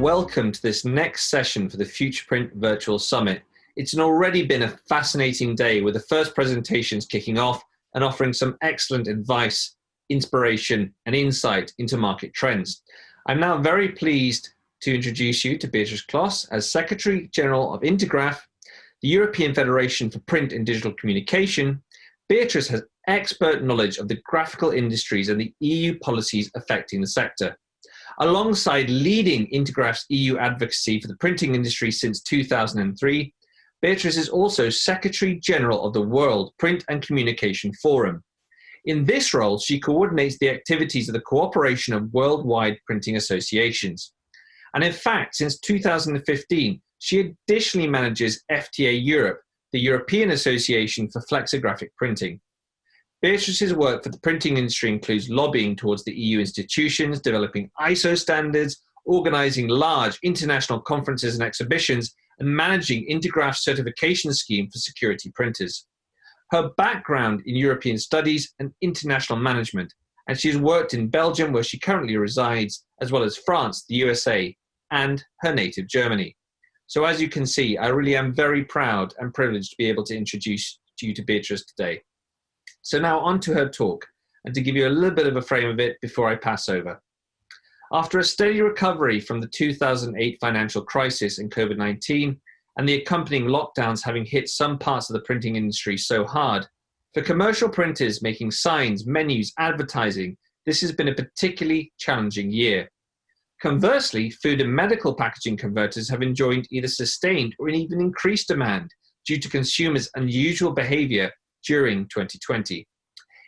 welcome to this next session for the FuturePrint Virtual Summit. It's already been a fascinating day with the first presentations kicking off and offering some excellent advice, inspiration, and insight into market trends. I'm now very pleased to introduce you to Beatrice Kloss as Secretary General of Intergraph, the European Federation for Print and Digital Communication. Beatrice has expert knowledge of the graphical industries and the EU policies affecting the sector. Alongside leading Intergraph's EU advocacy for the printing industry since 2003, Beatrice is also Secretary General of the World Print and Communication Forum. In this role, she coordinates the activities of the cooperation of worldwide printing associations. And in fact, since 2015, she additionally manages FTA Europe, the European Association for Flexographic Printing. Beatrice's work for the printing industry includes lobbying towards the EU institutions, developing ISO standards, organizing large international conferences and exhibitions, and managing Intergraph's certification scheme for security printers. Her background in European studies and international management, and she's worked in Belgium, where she currently resides, as well as France, the USA, and her native Germany. So as you can see, I really am very proud and privileged to be able to introduce you to Beatrice today. So now on to her talk, and to give you a little bit of a frame of it before I pass over. After a steady recovery from the 2008 financial crisis and COVID-19, and the accompanying lockdowns having hit some parts of the printing industry so hard, for commercial printers making signs, menus, advertising, this has been a particularly challenging year. Conversely, food and medical packaging converters have enjoyed either sustained or even increased demand due to consumers' unusual behavior during 2020.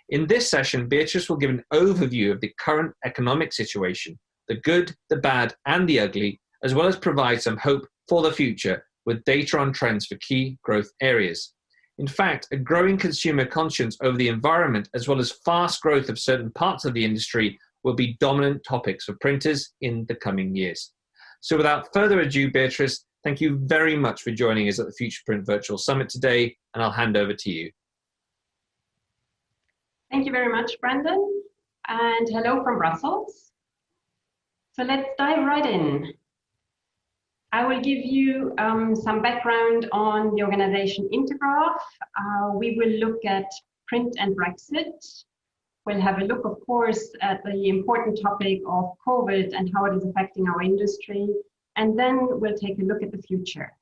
In this session, Beatrice will give an overview of the current economic situation, the good, the bad, and the ugly, as well as provide some hope for the future with data on trends for key growth areas. In fact, a growing consumer conscience over the environment, as well as fast growth of certain parts of the industry, will be dominant topics for printers in the coming years. So without further ado, Beatrice, thank you very much for joining us at the FuturePrint Virtual Summit today, and I'll hand over to you. Thank you very much, Brandon, and hello from Brussels. So let's dive right in. I will give you some background on the organization Intergraph. We will look at print and Brexit. We'll have a look, of course, at the important topic of COVID and how it is affecting our industry, and then we'll take a look at the future.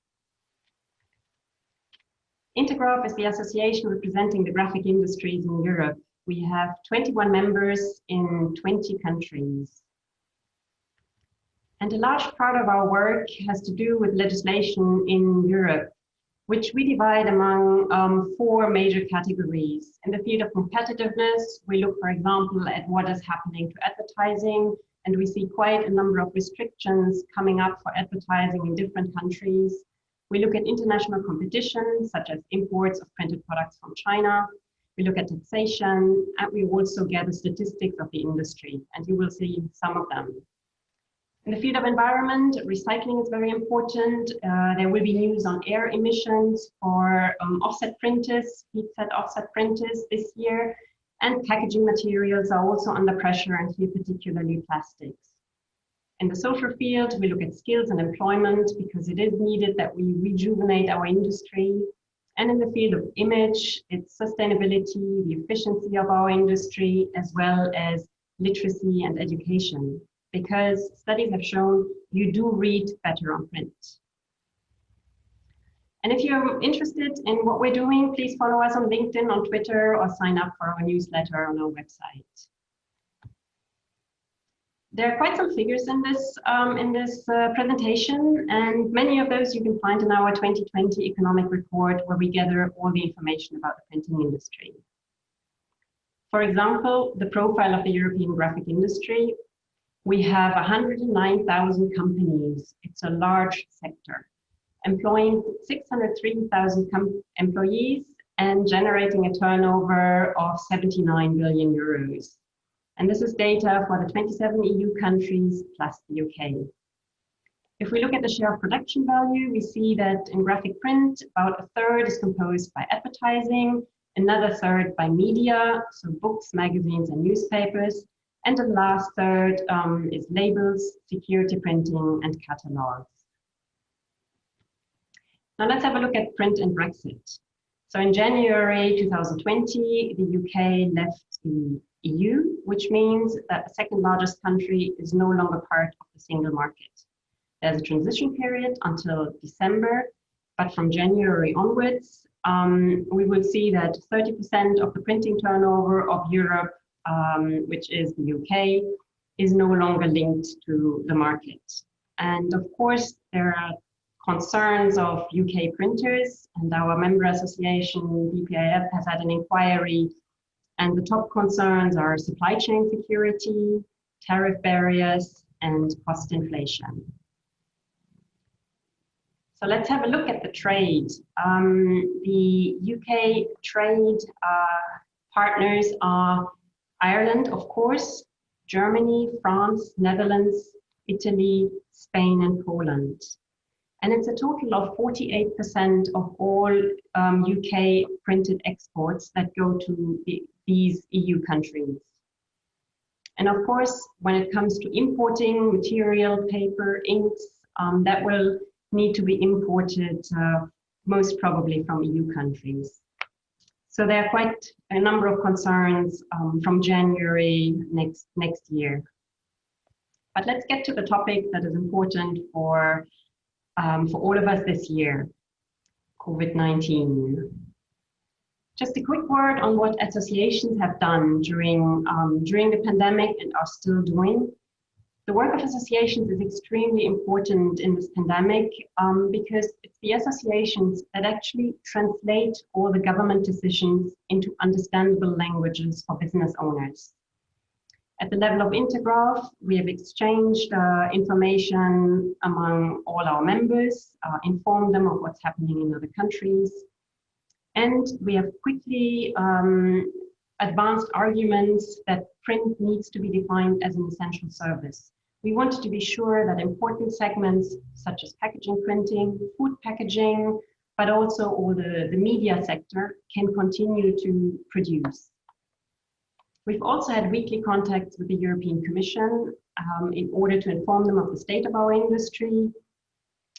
Intergraph is the association representing the graphic industries in Europe. We have 21 members in 20 countries. And a large part of our work has to do with legislation in Europe, which we divide among 4 major categories. In the field of competitiveness, we look, for example, at what is happening to advertising, and we see quite a number of restrictions coming up for advertising in different countries. We look at international competition, such as imports of printed products from China. We look at taxation, and we also gather statistics of the industry, and you will see some of them. In the field of environment, recycling is very important. There will be news on air emissions for offset printers, heat-set offset printers this year, and packaging materials are also under pressure, and here particularly plastics. In the social field, we look at skills and employment because it is needed that we rejuvenate our industry. And in the field of image, it's sustainability, the efficiency of our industry, as well as literacy and education, because studies have shown you do read better on print. And if you're interested in what we're doing, please follow us on LinkedIn, on Twitter, or sign up for our newsletter on our website. There are quite some figures in this presentation, and many of those you can find in our 2020 economic report, where we gather all the information about the printing industry. For example, the profile of the European graphic industry. We have 109,000 companies. It's a large sector, employing 603,000 employees and generating a turnover of 79 billion euros. And this is data for the 27 EU countries plus the UK. If we look at the share of production value, we see that in graphic print, about a third is composed by advertising, another third by media, so books, magazines, and newspapers, And the last third is labels, security printing, and catalogs. Now let's have a look at print and Brexit. So in January 2020, the UK left the EU, which means that the second largest country is no longer part of the single market. There's a transition period until December, but from January onwards, we will see that 30% of the printing turnover of Europe, which is the UK, is no longer linked to the market. And of course, there are concerns of UK printers, and our member association, BPIF, has had an inquiry, and the top concerns are supply chain security, tariff barriers, and cost inflation. So let's have a look at the trade. The UK trade partners are Ireland, of course, Germany, France, Netherlands, Italy, Spain, and Poland. And it's a total of 48% of all UK printed exports that go to these EU countries. And of course, when it comes to importing material, paper, inks, that will need to be imported most probably from EU countries. So there are quite a number of concerns from January next year. But let's get to the topic that is important for all of us this year, COVID-19. Just a quick word on what associations have done during the pandemic and are still doing. The work of associations is extremely important in this pandemic because it's the associations that actually translate all the government decisions into understandable languages for business owners. At the level of Intergraph, we have exchanged information among all our members, informed them of what's happening in other countries, and we have quickly advanced arguments that print needs to be defined as an essential service. We wanted to be sure that important segments such as packaging printing, food packaging, but also all the media sector can continue to produce. We've also had weekly contacts with the European Commission in order to inform them of the state of our industry.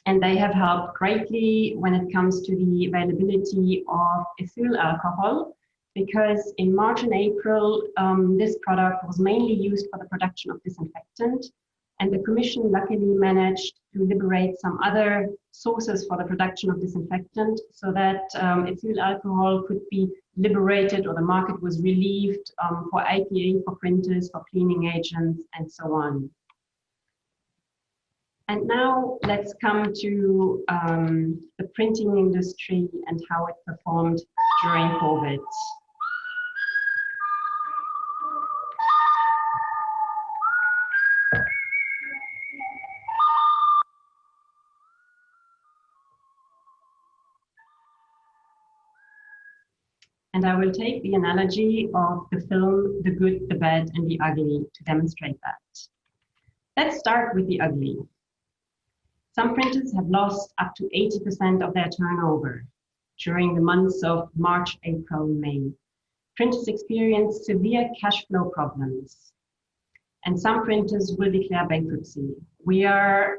And they have helped greatly when it comes to the availability of ethyl alcohol, because in March and April, this product was mainly used for the production of disinfectant. And the Commission luckily managed to liberate some other sources for the production of disinfectant so that ethyl alcohol could be liberated, or the market was relieved for IPA, for printers, for cleaning agents, and so on. And now let's come to the printing industry and how it performed during COVID. And I will take the analogy of the film, The Good, the Bad, and the Ugly to demonstrate that. Let's start with the ugly. Some printers have lost up to 80% of their turnover during the months of March, April, May. Printers experience severe cash flow problems, and some printers will declare bankruptcy. We are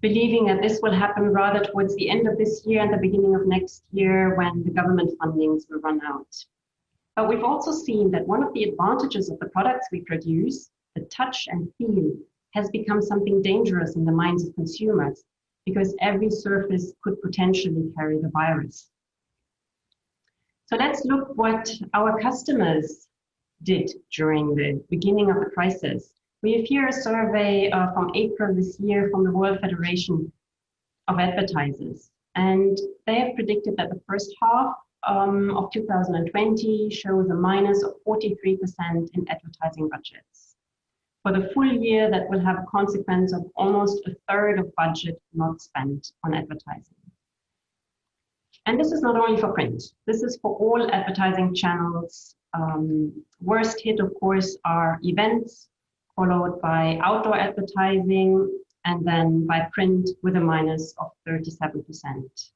believing that this will happen rather towards the end of this year and the beginning of next year, when the government fundings will run out. But we've also seen that one of the advantages of the products we produce, the touch and feel, has become something dangerous in the minds of consumers, because every surface could potentially carry the virus. So let's look what our customers did during the beginning of the crisis. We have here a survey from April this year from the World Federation of Advertisers. And they have predicted that the first half of 2020 shows a minus of 43% in advertising budgets. For the full year, that will have a consequence of almost a third of budget not spent on advertising. And this is not only for print, this is for all advertising channels. Worst hit, of course, are events, followed by outdoor advertising, and then by print with a minus of 37%.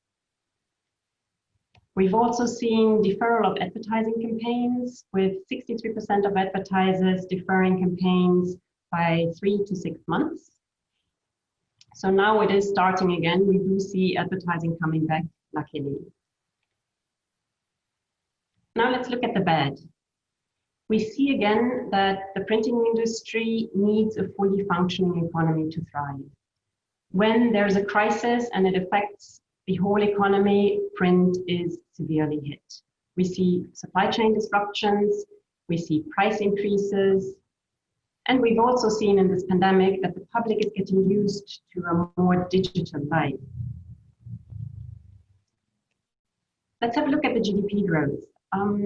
We've also seen deferral of advertising campaigns, with 63% of advertisers deferring campaigns by 3 to 6 months. So now it is starting again. We do see advertising coming back, luckily. Now let's look at the bad. We see again that the printing industry needs a fully functioning economy to thrive. When there's a crisis and it affects the whole economy, print is severely hit. We see supply chain disruptions, we see price increases, and we've also seen in this pandemic that the public is getting used to a more digital life. Let's have a look at the GDP growth.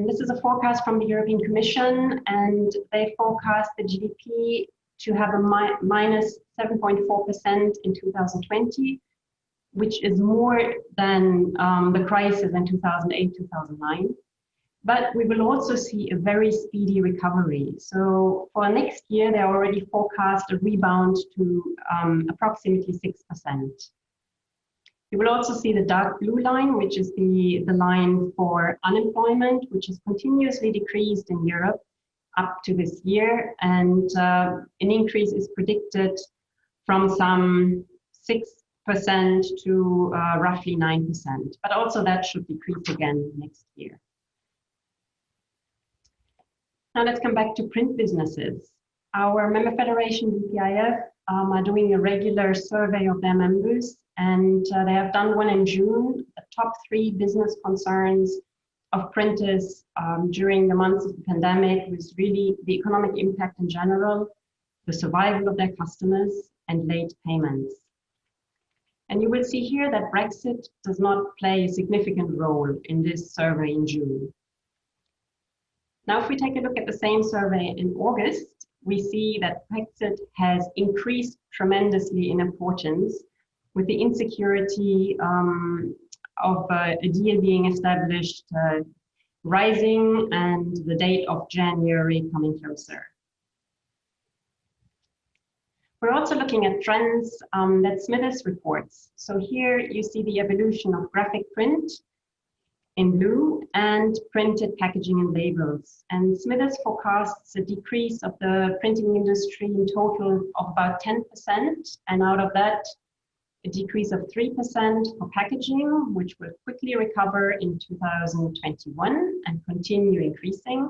This is a forecast from the European Commission, and they forecast the GDP to have a minus 7.4% in 2020, which is more than the crisis in 2008-2009. But we will also see a very speedy recovery. So for next year, they already forecast a rebound to approximately 6%. You will also see the dark blue line, which is the line for unemployment, which has continuously decreased in Europe up to this year. And an increase is predicted from some 6% to roughly 9%. But also that should decrease again next year. Now let's come back to print businesses. Our member federation, BPIF, are doing a regular survey of their members, and they have done one in June. The top 3 business concerns of printers during the months of the pandemic was really the economic impact in general, the survival of their customers, and late payments. And you will see here that Brexit does not play a significant role in this survey in June. Now, if we take a look at the same survey in August, we see that Brexit has increased tremendously in importance, with the insecurity of a deal being established rising and the date of January coming closer. We're also looking at trends that Smithers reports. So here you see the evolution of graphic print in blue and printed packaging and labels. And Smithers forecasts a decrease of the printing industry in total of about 10%, and out of that, a decrease of 3% for packaging, which will quickly recover in 2021 and continue increasing,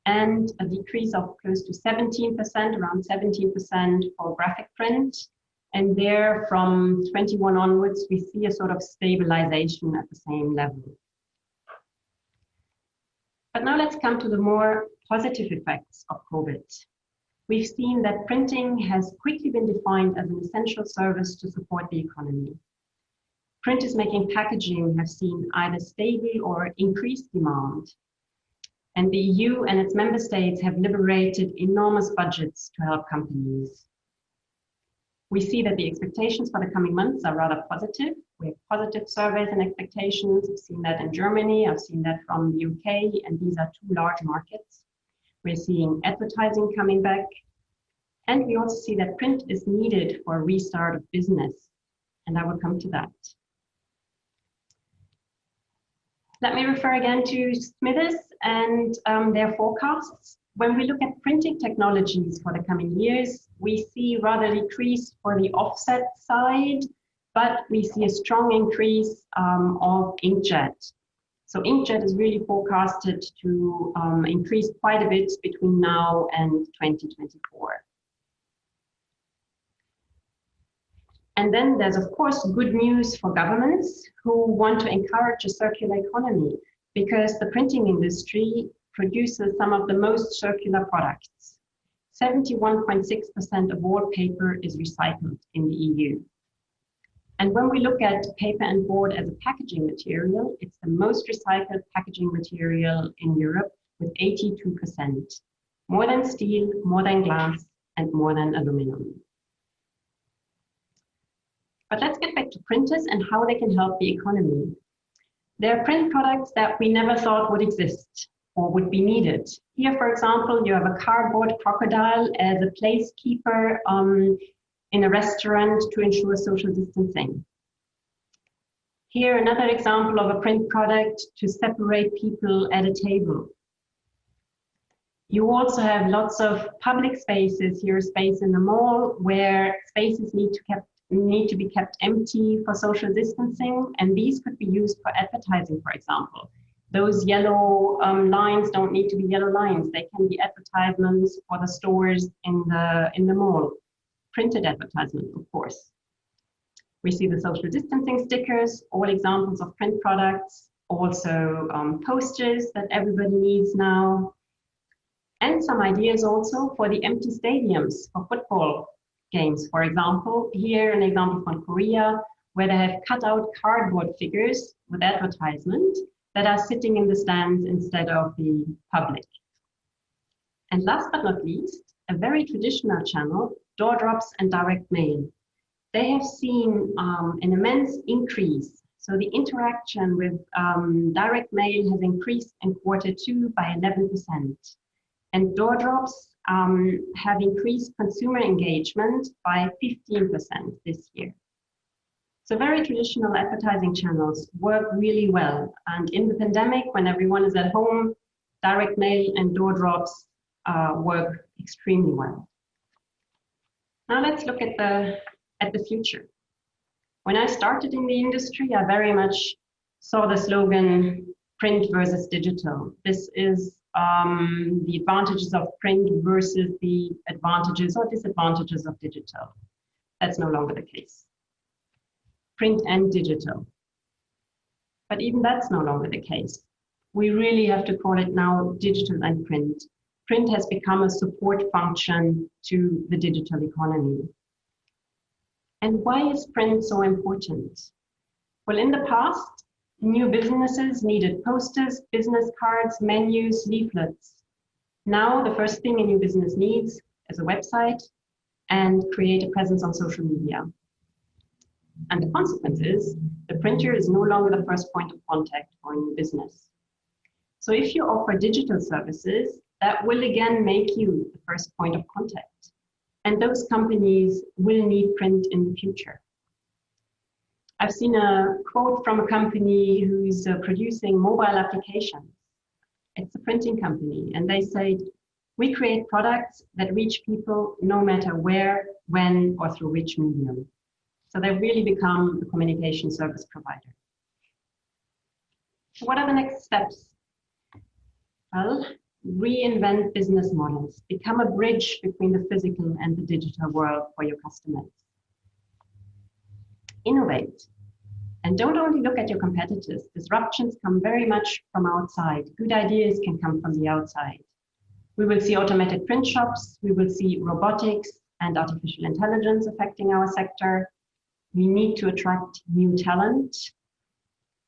and a decrease of close to 17%, around 17% for graphic print. And there, from 21 onwards, we see a sort of stabilization at the same level. But now let's come to the more positive effects of COVID. We've seen that printing has quickly been defined as an essential service to support the economy. Printers making packaging have seen either stable or increased demand. And the EU and its member states have liberated enormous budgets to help companies. We see that the expectations for the coming months are rather positive. We have positive surveys and expectations. I've seen that in Germany, I've seen that from the UK, and these are 2 large markets. We're seeing advertising coming back, and we also see that print is needed for a restart of business, and I will come to that. Let me refer again to Smithers and their forecasts. When we look at printing technologies for the coming years, we see rather decrease for the offset side, but we see a strong increase of inkjet. So inkjet is really forecasted to increase quite a bit between now and 2024. And then there's, of course, good news for governments who want to encourage a circular economy, because the printing industry produces some of the most circular products. 71.6% of all paper is recycled in the EU. And when we look at paper and board as a packaging material, it's the most recycled packaging material in Europe with 82%. More than steel, more than glass, and more than aluminum. But let's get back to printers and how they can help the economy. There are print products that we never thought would exist or would be needed. Here, for example, you have a cardboard crocodile as a placekeeper in a restaurant to ensure social distancing. Here, another example of a print product to separate people at a table. You also have lots of public spaces, here a space in the mall where spaces need to be kept empty for social distancing, and these could be used for advertising, for example. Those yellow lines don't need to be yellow lines. They can be advertisements for the stores in the mall. Printed advertisement, of course. We see the social distancing stickers, all examples of print products, also posters that everybody needs now. And some ideas also for the empty stadiums for football games. For example, here an example from Korea, where they have cut out cardboard figures with advertisement that are sitting in the stands instead of the public. And last but not least, a very traditional channel, door drops and direct mail. They have seen an immense increase. So the interaction with direct mail has increased in Q2 by 11%. And door drops have increased consumer engagement by 15% this year. So very traditional advertising channels work really well. And in the pandemic, when everyone is at home, direct mail and door drops work extremely well. Now let's look at the future. When I started in the industry, I very much saw the slogan print versus digital. This is the advantages of print versus the advantages or disadvantages of digital. That's no longer the case. Print and digital. But even that's no longer the case. We really have to call it now digital and print. Print has become a support function to the digital economy. And why is print so important? Well, in the past, new businesses needed posters, business cards, menus, leaflets. Now, the first thing a new business needs is a website and create a presence on social media. And the consequence is the printer is no longer the first point of contact for a new business. So if you offer digital services, that will again make you the first point of contact. And those companies will need print in the future. I've seen a quote from a company who's producing mobile applications. It's a printing company, and they say, we create products that reach people no matter where, when, or through which medium. So they've really become a communication service provider. So what are the next steps? Well, reinvent business models, become a bridge between the physical and the digital world for your customers. Innovate. And don't only look at your competitors. Disruptions come very much from outside. Good ideas can come from the outside. We will see automated print shops. We will see robotics and artificial intelligence affecting our sector. We need to attract new talent.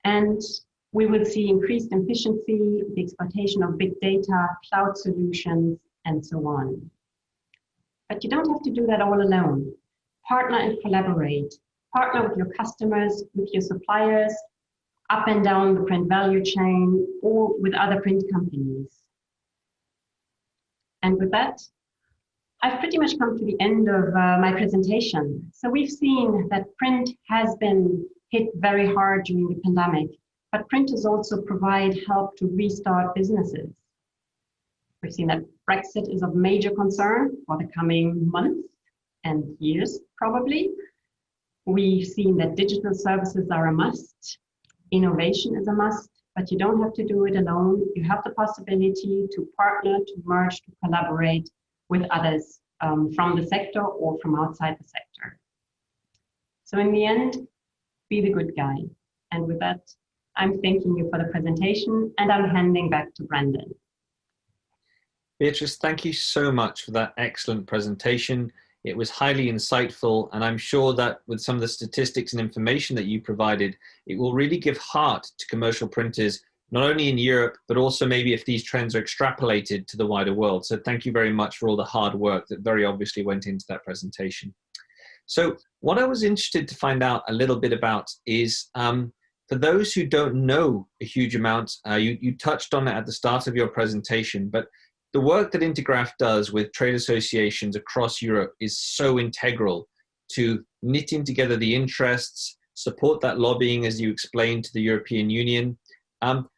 And we will see increased efficiency, the exploitation of big data, cloud solutions, and so on. But you don't have to do that all alone. Partner and collaborate. Partner with your customers, with your suppliers, up and down the print value chain, or with other print companies. And with that, I've pretty much come to the end of my presentation. So we've seen that print has been hit very hard during the pandemic, but printers also provide help to restart businesses. We've seen that Brexit is of major concern for the coming months and years, probably. We've seen that digital services are a must. Innovation is a must, but you don't have to do it alone. You have the possibility to partner, to merge, to collaborate with others from the sector or from outside the sector. So in the end, be the good guy. And with that, I'm thanking you for the presentation, and I'm handing back to Brandon. Beatrice, thank you so much for that excellent presentation. It was highly insightful, and I'm sure that with some of the statistics and information that you provided, it will really give heart to commercial printers, not only in Europe, but also maybe if these trends are extrapolated to the wider world. So thank you very much for all the hard work that very obviously went into that presentation. So what I was interested to find out a little bit about is, for those who don't know a huge amount, you touched on it at the start of your presentation, but the work that Intergraph does with trade associations across Europe is so integral to knitting together the interests, support that lobbying, as you explained, to the European Union.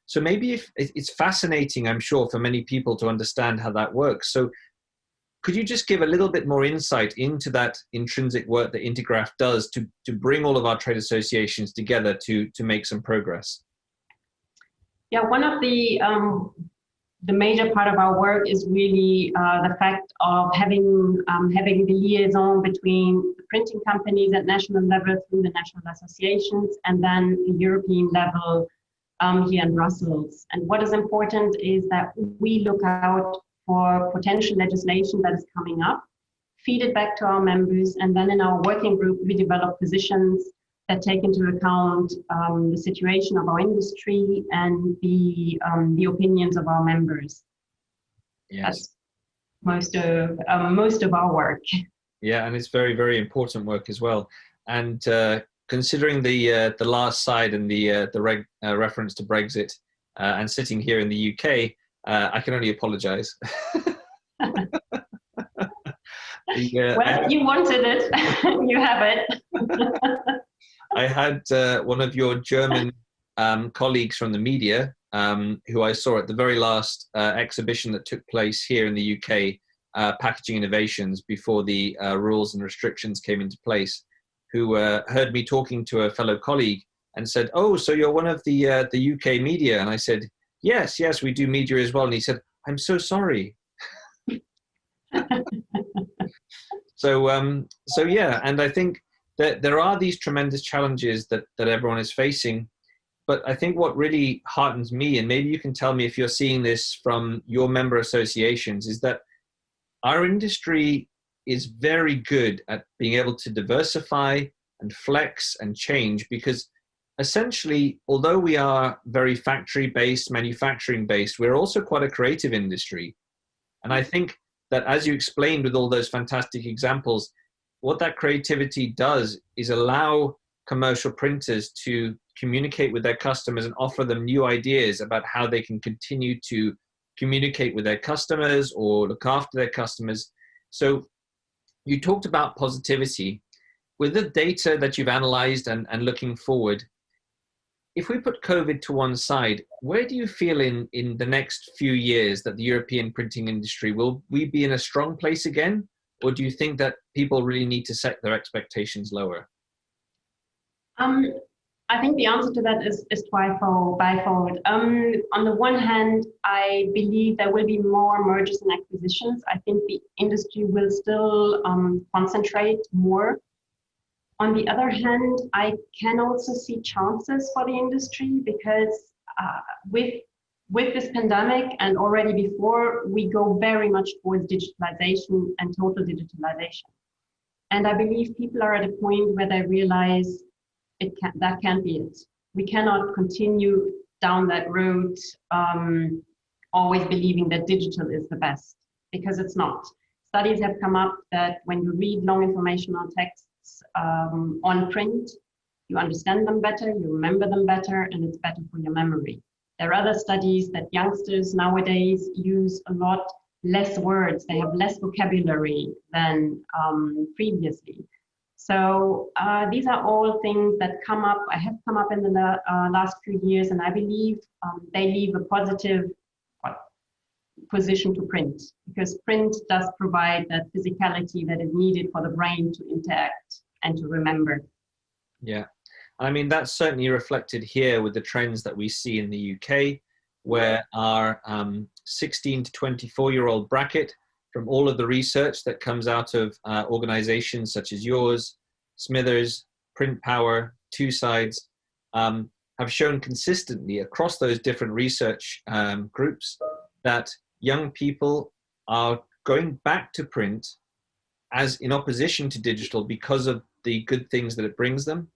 So maybe if it's fascinating, I'm sure, for many people to understand how that works. So could you just give a little bit more insight into that intrinsic work that Intergraph does to bring all of our trade associations together to make some progress? Yeah, one of the major part of our work is really the fact of having the liaison between the printing companies at national level through the national associations and then the European level here in Brussels. And what is important is that we look out for potential legislation that is coming up, feed it back to our members, and then in our working group, we develop positions that take into account the situation of our industry and the opinions of our members. Yes. That's most of our work. Yeah, and it's very, very important work as well. And considering the last slide and the reference to Brexit, and sitting here in the UK, I can only apologise. Well, you wanted it, you have it. I had one of your German colleagues from the media, who I saw at the very last exhibition that took place here in the UK, Packaging Innovations, before the rules and restrictions came into place, who heard me talking to a fellow colleague and said, "Oh, so you're one of the UK media?" And I said, yes, we do media as well. And he said, "I'm so sorry." So yeah, and I think that there are these tremendous challenges that everyone is facing. But I think what really heartens me, and maybe you can tell me if you're seeing this from your member associations, is that our industry is very good at being able to diversify and flex and change, because essentially, although we are very factory-based, manufacturing-based, we're also quite a creative industry. And I think that, as you explained with all those fantastic examples, what that creativity does is allow commercial printers to communicate with their customers and offer them new ideas about how they can continue to communicate with their customers or look after their customers. So you talked about positivity. With the data that you've analyzed and looking forward, if we put COVID to one side, where do you feel in the next few years that the European printing industry, will we be in a strong place again? Or do you think that people really need to set their expectations lower? I think the answer to that is bifold. On the one hand, I believe there will be more mergers and acquisitions. I think the industry will still concentrate more. On the other hand, I can also see chances for the industry because with this pandemic and already before, we go very much towards digitalization and total digitalization. And I believe people are at a point where they realize that can't be it. We cannot continue down that road, always believing that digital is the best, because it's not. Studies have come up that when you read long informational texts on print, you understand them better, you remember them better, and it's better for your memory. There are other studies that youngsters nowadays use a lot less words. They have less vocabulary than previously. So these are all things that have come up in the last few years, and I believe they leave a positive position to print, because print does provide that physicality that is needed for the brain to interact and to remember. Yeah, I mean, that's certainly reflected here with the trends that we see in the UK, where our 16 to 24-year-old bracket, from all of the research that comes out of organizations such as yours, Smithers, Print Power, Two Sides, have shown consistently across those different research groups that young people are going back to print as in opposition to digital because of the good things that it brings them.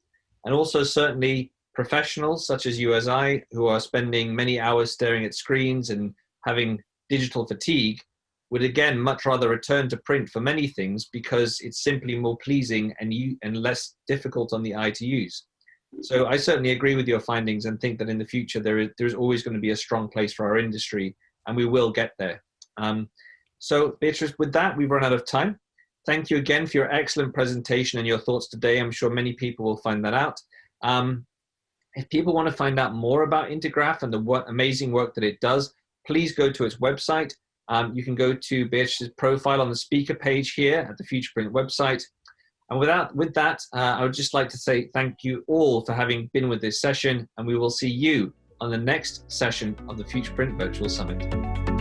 And also certainly professionals such as you as I, who are spending many hours staring at screens and having digital fatigue, would again much rather return to print for many things because it's simply more pleasing and less difficult on the eye to use. So I certainly agree with your findings and think that in the future there's always going to be a strong place for our industry, and we will get there. So Beatrice, with that, we've run out of time. Thank you again for your excellent presentation and your thoughts today. I'm sure many people will find that out. If people want to find out more about Intergraph and the amazing work that it does, please go to its website. You can go to Beatrice's profile on the speaker page here at the FuturePrint website. And with that, I would just like to say thank you all for having been with this session, and we will see you on the next session of the FuturePrint Virtual Summit.